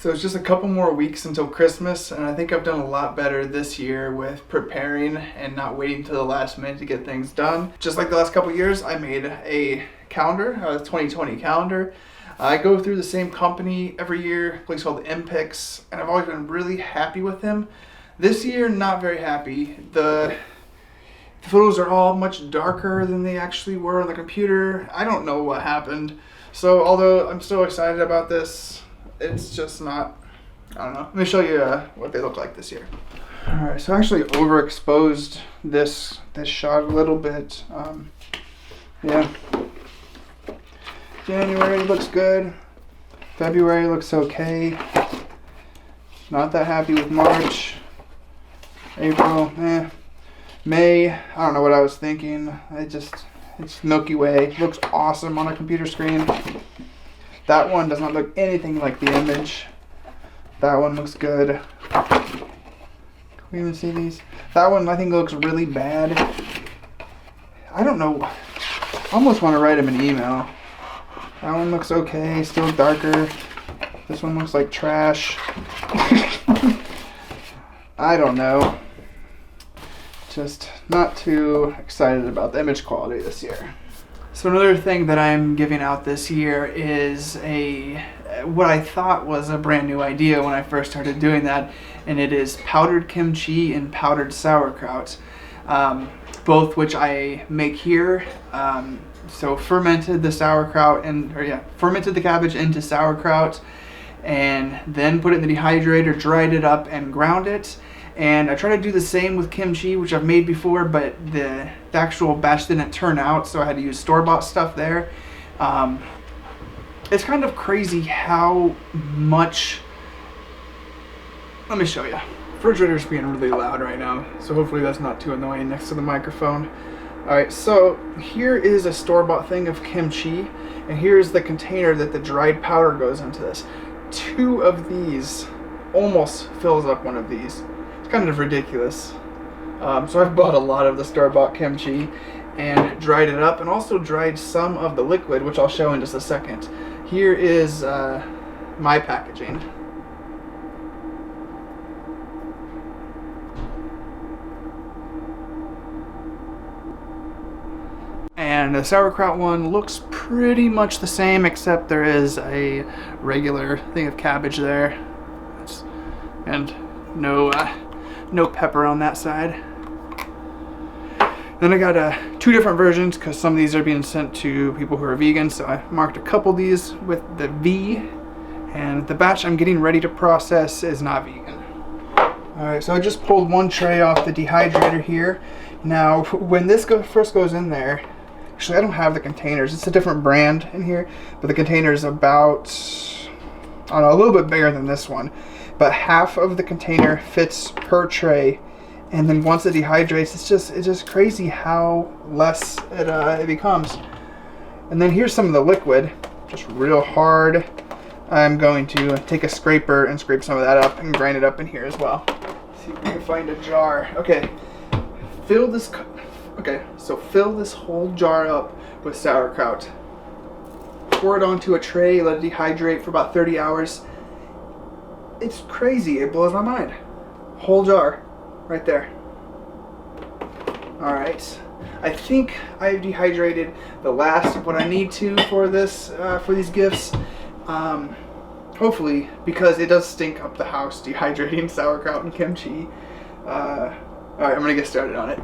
So it's just a couple more weeks until Christmas, and I think I've done a lot better this year with preparing and not waiting till the last minute to get things done. Just like the last couple years, I made a calendar, a 2020 calendar. I go through the same company every year, a place called Impix, and I've always been really happy with them. This year, not very happy. The photos are all much darker than they actually were on the computer. I don't know what happened. So although I'm still excited about this, it's just not, I don't know. Let me show you what they look like this year. Alright, so I actually overexposed this shot a little bit. Yeah. January looks good. February looks okay. Not that happy with March. April, May, I don't know what I was thinking. It's Milky Way. Looks awesome on a computer screen. That one does not look anything like the image. That one looks good. Can we even see these? That one I think looks really bad. I don't know. I almost want to write him an email. That one looks okay, still darker. This one looks like trash. I don't know. Just not too excited about the image quality this year. So another thing that I'm giving out this year is what I thought was a brand new idea when I first started doing that, and it is powdered kimchi and powdered sauerkraut, both which I make here. So fermented the sauerkraut fermented the cabbage into sauerkraut, and then put it in the dehydrator, dried it up, and ground it. And I try to do the same with kimchi, which I've made before, but the actual batch didn't turn out, so I had to use store-bought stuff there. It's kind of crazy how much... Let me show you. Refrigerator's being really loud right now, so hopefully that's not too annoying next to the microphone. Alright, so here is a store-bought thing of kimchi, and here's the container that the dried powder goes into this. 2 of these almost fills up one of these. Kind of ridiculous. So I've bought a lot of the store-bought kimchi and dried it up, and also dried some of the liquid, which I'll show in just a second. Here is my packaging. And the sauerkraut one looks pretty much the same, except there is a regular thing of cabbage there. And no pepper on that side. Then I got 2 different versions because some of these are being sent to people who are vegan, so I marked a couple of these with the V, and the batch I'm getting ready to process is not vegan. Alright, so I just pulled one tray off the dehydrator here. Now, when this first goes in there, actually I don't have the containers, it's a different brand in here, but the container is about, I don't know, a little bit bigger than this one. But half of the container fits per tray, and then once it dehydrates, it's just crazy how less it becomes. And then here's some of the liquid, just real hard. I'm going to take a scraper and scrape some of that up and grind it up in here as well. Let's see if we can find a jar. Okay, fill this whole jar up with sauerkraut. Pour it onto a tray, let it dehydrate for about 30 hours. It's crazy, it blows my mind. Whole jar, right there. Alright, I think I've dehydrated the last of what I need to for this, for these gifts. Hopefully, because it does stink up the house, dehydrating sauerkraut and kimchi. Alright, I'm gonna get started on it.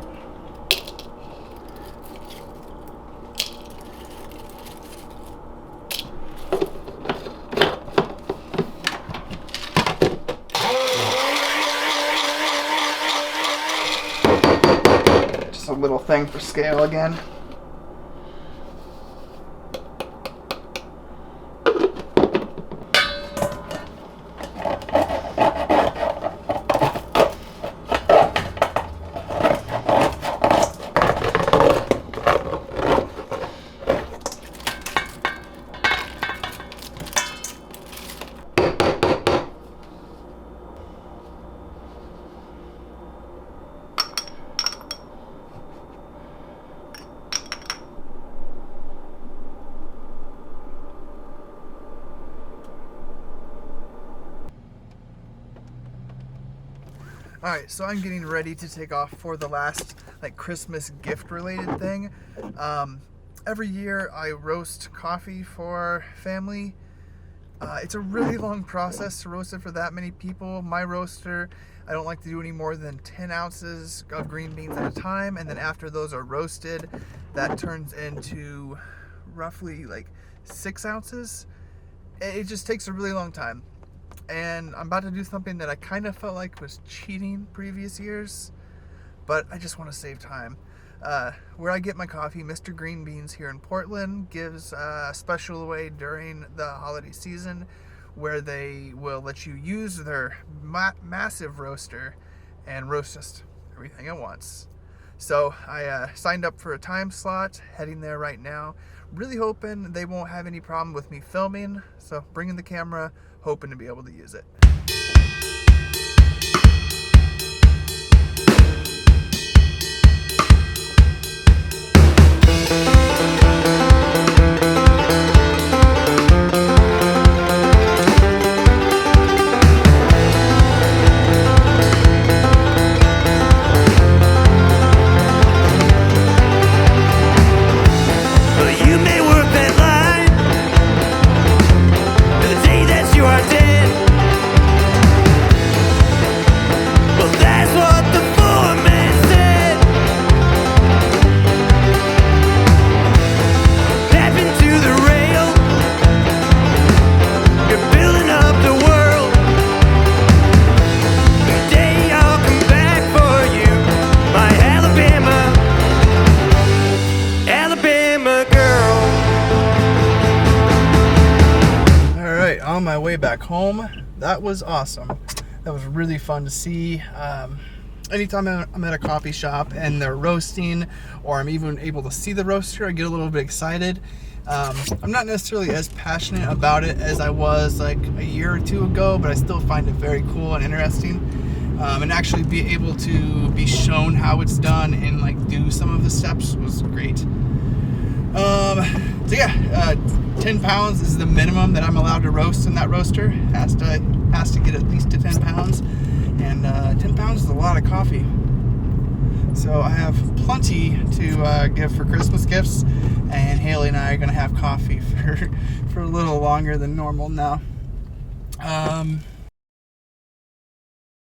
A little thing for scale again. Alright, so I'm getting ready to take off for the last like Christmas gift related thing. Every year I roast coffee for family. It's a really long process to roast it for that many people. My roaster, I don't like to do any more than 10 ounces of green beans at a time, and then after those are roasted, that turns into roughly like 6 ounces. It just takes a really long time. And I'm about to do something that I kind of felt like was cheating previous years, but I just want to save time. Where I get my coffee, Mr. Green Beans here in Portland gives a special away during the holiday season where they will let you use their massive roaster and roast just everything at once. So I signed up for a time slot, heading there right now. Really hoping they won't have any problem with me filming, so bringing the camera, hoping to be able to use it. On my way back home, that was awesome. That was really fun to see. Anytime I'm at a coffee shop and they're roasting, or I'm even able to see the roaster, I get a little bit excited. I'm not necessarily as passionate about it as I was like a year or two ago, but I still find it very cool and interesting. And actually be able to be shown how it's done and like do some of the steps was great. So yeah, 10 pounds is the minimum that I'm allowed to roast in that roaster. Has to get at least to 10 pounds, and 10 pounds is a lot of coffee. So I have plenty to give for Christmas gifts, and Haley and I are gonna have coffee for a little longer than normal now.